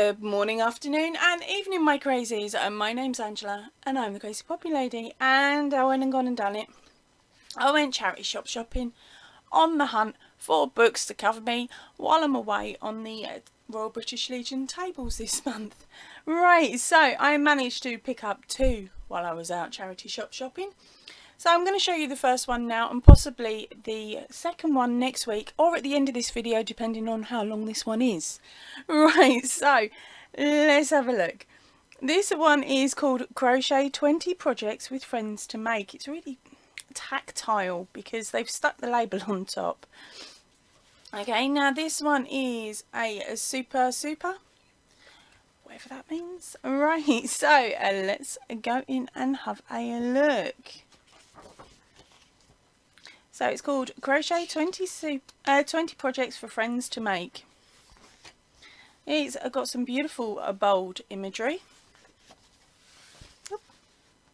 Good morning, afternoon and evening, my crazies. My name's Angela and I'm the Crazy Poppy Lady, and I went and gone and done it. I went charity shop shopping on the hunt for books to cover me while I'm away on the Royal British Legion tables this month. Right, so I managed to pick up 2 while I was out charity shop shopping. So I'm going to show you the first one now and possibly the second one next week or at the end of this video, depending on how long this one is. Right, so let's have a look. This one is called Crochet 20 Projects with Friends to Make. It's really tactile because they've stuck the label on top. Okay, now this one is a Super, whatever that means. Right, so let's go in and have a look. So it's called Crochet 20 Projects for Friends to Make. It's got some beautiful bold imagery.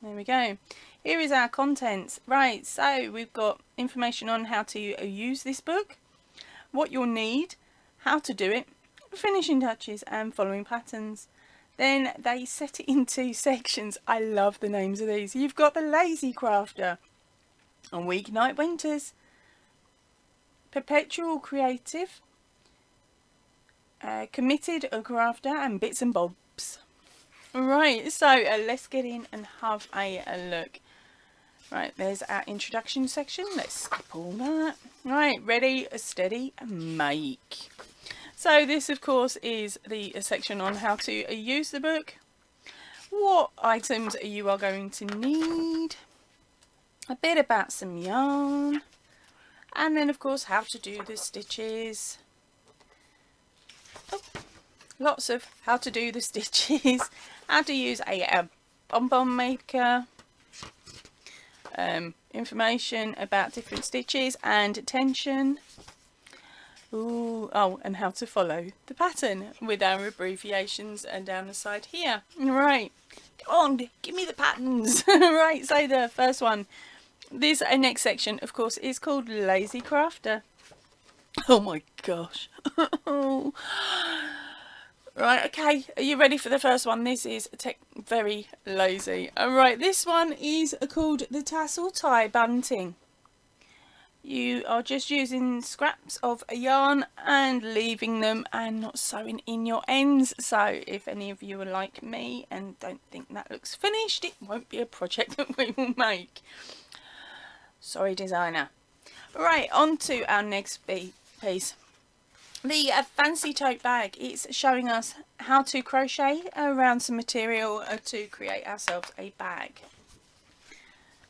There we go. Here is our contents. Right, so we've got information on how to use this book, what you'll need, how to do it, finishing touches and following patterns. Then they set it into sections. I love the names of these. You've got the Lazy Crafter, on Weeknight Winters, Perpetual Creative, Committed Crafter and Bits and Bobs. Right, so let's get in and have a look. Right, there's our introduction section. Let's skip all that. Right, ready, steady, make. So this of course is the section on how to use the book, what items you are going to need, a bit about some yarn, and then of course how to do the stitches. Lots of how to do the stitches, how to use a bonbon maker, information about different stitches and tension. Ooh, oh, and how to follow the pattern with our abbreviations and down the side here. Right, come on, give me the patterns. Right, so the first one. This next section, of course, is called Lazy Crafter. Oh my gosh. Right, okay, are you ready for the first one? This is very lazy. Alright, this one is called the Tassel Tie Bunting. You are just using scraps of yarn and leaving them and not sewing in your ends. So if any of you are like me and don't think that looks finished, it won't be a project that we will make. Sorry, designer. Right, on to our next piece. The fancy tote bag. It's showing us how to crochet around some material to create ourselves a bag.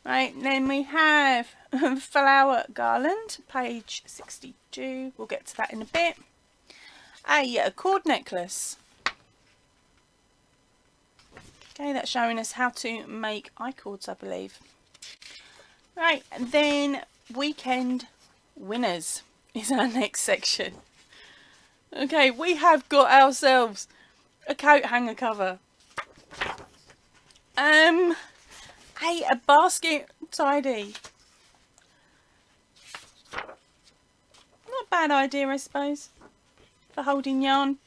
Right, then we have flower garland, page 62. We'll get to that in a bit. A cord necklace. Okay, that's showing us how to make I-cords, I believe. Right, and then weekend winners is our next section. Okay, we have got ourselves a coat hanger cover. A basket tidy. Not a bad idea, I suppose, for holding yarn.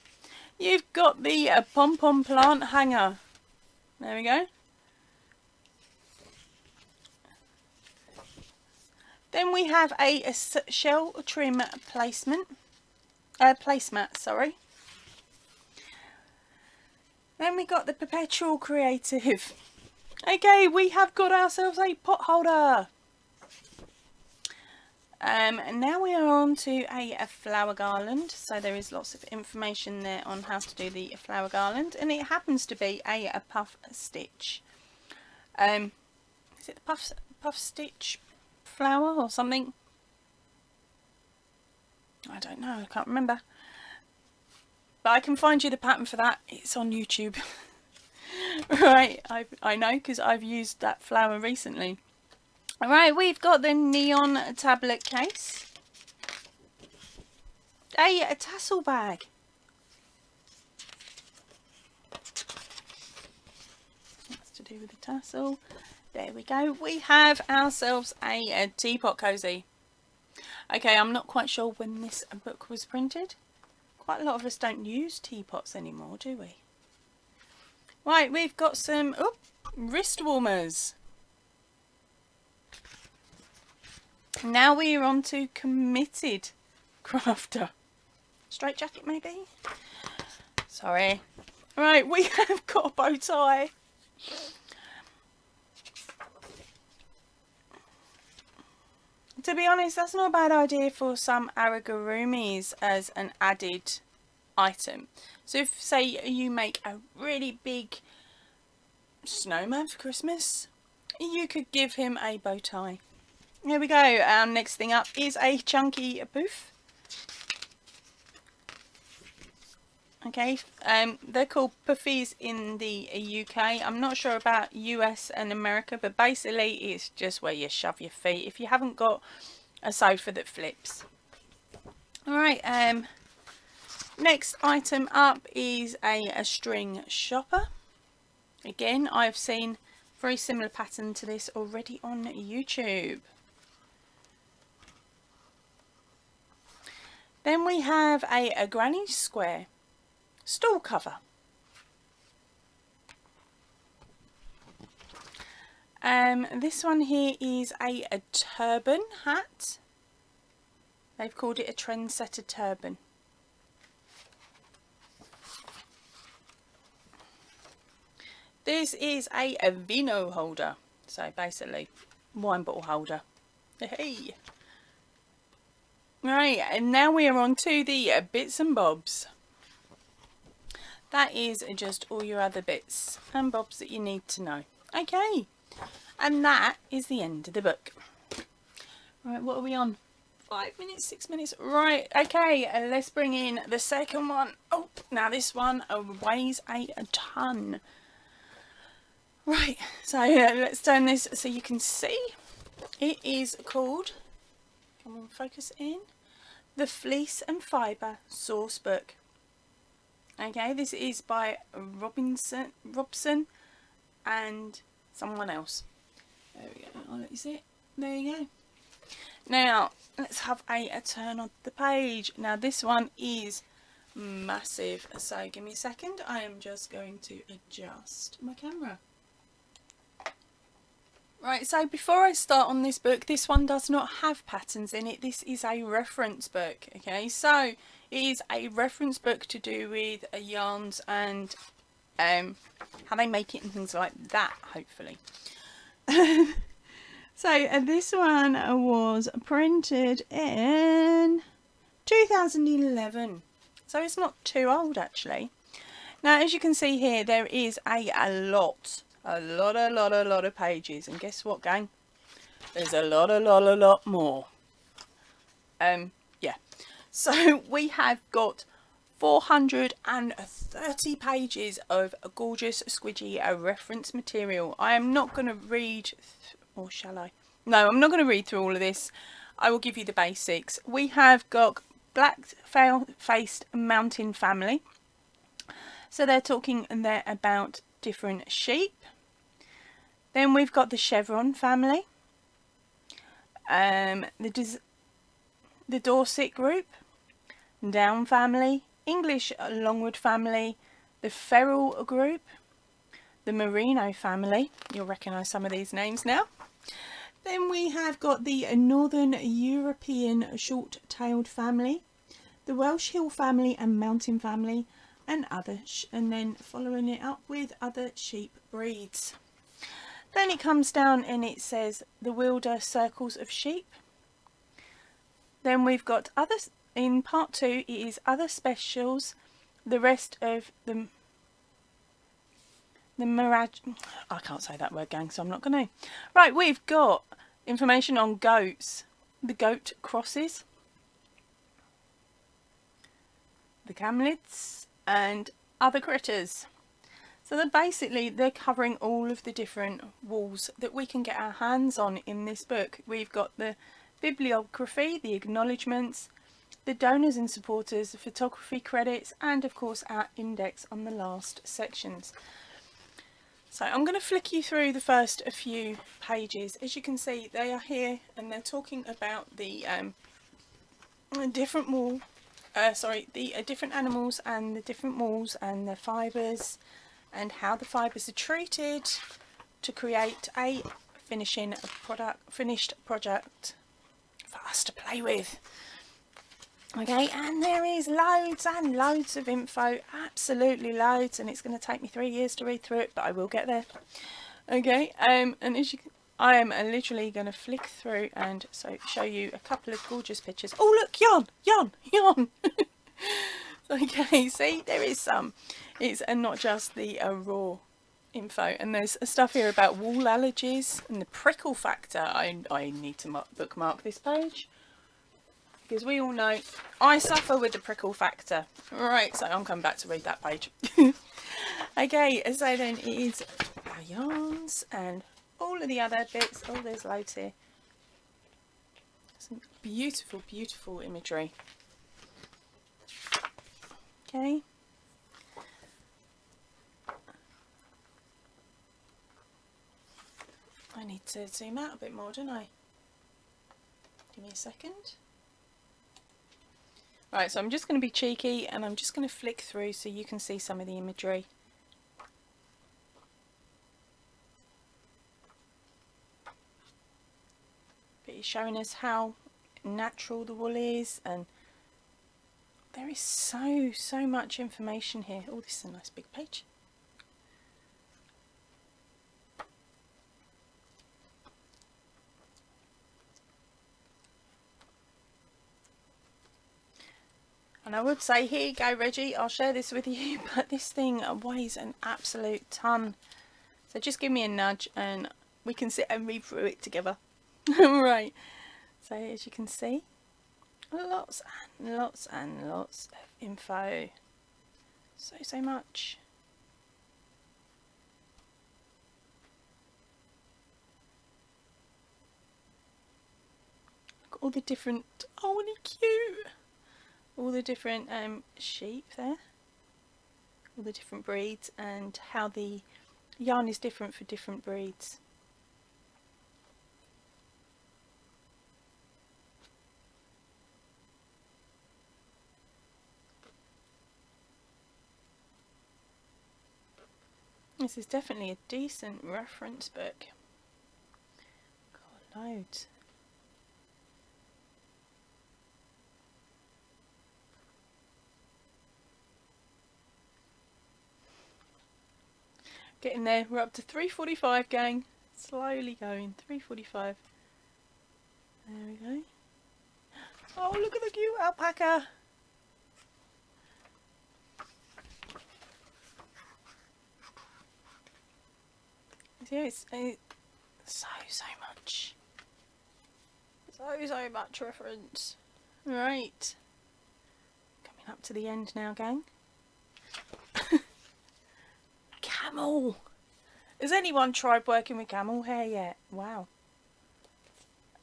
You've got the pom-pom plant hanger. There we go. Then we have a shell trim placemat, sorry. Then we got the Perpetual Creative. Okay, we have got ourselves a pot holder. And now we are on to a flower garland. So there is lots of information there on how to do the flower garland, and it happens to be a puff stitch. Is it the puff stitch flower or something? I don't know, I can't remember, but I can find you the pattern for that. It's on YouTube. Right, I know because I've used that flower recently. Alright, we've got the neon tablet case, a tassel bag, that's to do with the tassel. There we go. We have ourselves a teapot cozy. Okay, I'm not quite sure when this book was printed. but a lot of us don't use teapots anymore, do we? Right, we've got some wrist warmers. Now we are on to committed crafter. Straight jacket maybe? Sorry. Right, we have got a bow tie. To be honest, that's not a bad idea for some amigurumis as an added item. So if, say, you make a really big snowman for Christmas, you could give him a bow tie. Here we go. Our next thing up is a chunky poof. Okay, they're called puffies in the UK. I'm not sure about US and America, but basically it's just where you shove your feet if you haven't got a sofa that flips. Alright, next item up is a string shopper. Again, I've seen very similar pattern to this already on YouTube. Then we have a granny square stool cover. This one here is a turban hat. They've called it a trendsetter turban. This is a vino holder, so basically wine bottle holder. Hey. Right, and now we are on to the bits and bobs. That is just all your other bits and bobs that you need to know. Okay, and that is the end of the book. Right, what are we on? 5 minutes, 6 minutes? Right, okay, let's bring in the second one. Oh, now this one weighs a ton. Right, so let's turn this so you can see. It is called, come on, focus in, the Fleece and Fibre Sorcebook. Okay, this is by Robson and someone else. There we go. I'll let you see it. There you go. Now, let's have a turn on the page. Now, this one is massive. So, give me a second. I am just going to adjust my camera. Right, so before I start on this book, this one does not have patterns in it. This is a reference book, okay? So, it is a reference book to do with yarns and how they make it and things like that, hopefully. So, this one was printed in 2011. So, it's not too old, actually. Now, as you can see here, there is a lot of pages, and guess what, gang? There's a lot more. Yeah, so we have got 430 pages of gorgeous squidgy reference material. I am not going to read, or shall I? No, I'm not going to read through all of this. I will give you the basics. We have got black-faced mountain family. So they're talking there about different sheep. Then we've got the chevron family, the Dorset group, Down family, English Longwood family, the Feral group, the Merino family. You'll recognise some of these names now. Then we have got the Northern European short-tailed family, the Welsh Hill family and Mountain family, and and then following it up with other sheep breeds. Then it comes down and it says the Wilder circles of sheep. Then we've got others. In part 2 it is other specials, the rest of the Mirage. I can't say that word, gang, so I'm not going to. Right, we've got information on goats, the goat crosses, the camelids and other critters. So they're covering all of the different wools that we can get our hands on in this book. We've got the bibliography, the acknowledgements, the donors and supporters, the photography credits, and of course our index on the last sections. So I'm going to flick you through the first few pages. As you can see, they are here and they're talking about the different wool the different animals and the different wools and the fibres and how the fibres are treated to create a finished project for us to play with. Okay, and there is loads and loads of info, absolutely loads, and it's going to take me 3 years to read through it, but I will get there. Okay, and as you can, I am literally going to flick through and show you a couple of gorgeous pictures. Oh look, yarn. Okay, see, there is some. It's not just the raw info, and there's stuff here about wool allergies and the prickle factor. I need to bookmark this page, because we all know I suffer with the prickle factor. Right, so I'm coming back to read that page. Okay, so then it is our yarns and all of the other bits. Oh, there's loads here. Some beautiful, beautiful imagery. Okay. I need to zoom out a bit more, don't I? Give me a second. Right, so I'm just going to be cheeky and I'm just going to flick through so you can see some of the imagery. But it's showing us how natural the wool is, and there is so much information here. Oh, this is a nice big page. And I would say, here you go, Reggie, I'll share this with you, but this thing weighs an absolute ton. So just give me a nudge and we can sit and read through it together. Right, so as you can see, lots and lots and lots of info. So much. Look at all the different, oh, really cute. All the different sheep there, all the different breeds, and how the yarn is different for different breeds. This is definitely a decent reference book. Got loads. Getting there, we're up to 3:45, gang. Slowly going, 3:45. There we go. Oh, look at the cute alpaca. Yeah, it's so much. So much reference. Right. Coming up to the end now, gang. Camel! Has anyone tried working with camel hair yet? Wow.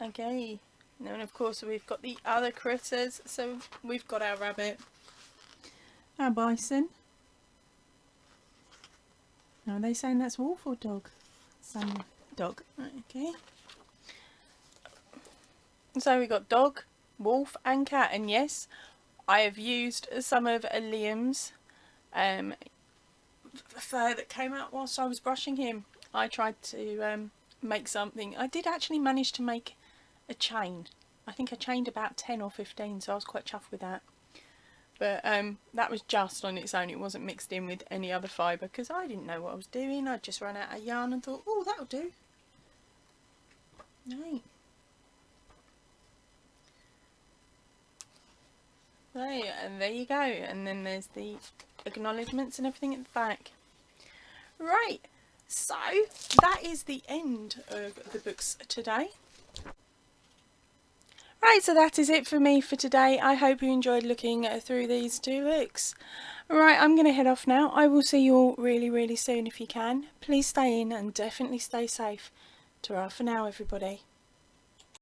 Okay. And then of course we've got the other critters. So we've got our rabbit, our bison. Now are they saying that's wolf or dog? Some dog. Okay. So we got dog, wolf and cat, and yes, I have used some of Liam's fur that came out whilst I was brushing him. I tried to make something. I did actually manage to make a chain. I think I chained about 10 or 15, so I was quite chuffed with that. But that was just on its own. It wasn't mixed in with any other fibre because I didn't know what I was doing. I just ran out of yarn and thought, oh, that'll do. Right. Right, and there you go. And then there's the acknowledgements and everything at the back. Right, so that is the end of the books today. Right, so that is it for me for today. I hope you enjoyed looking through these 2 books. Right, I'm going to head off now. I will see you all really soon if you can. Please stay in and definitely stay safe. Ta-ra for now, everybody.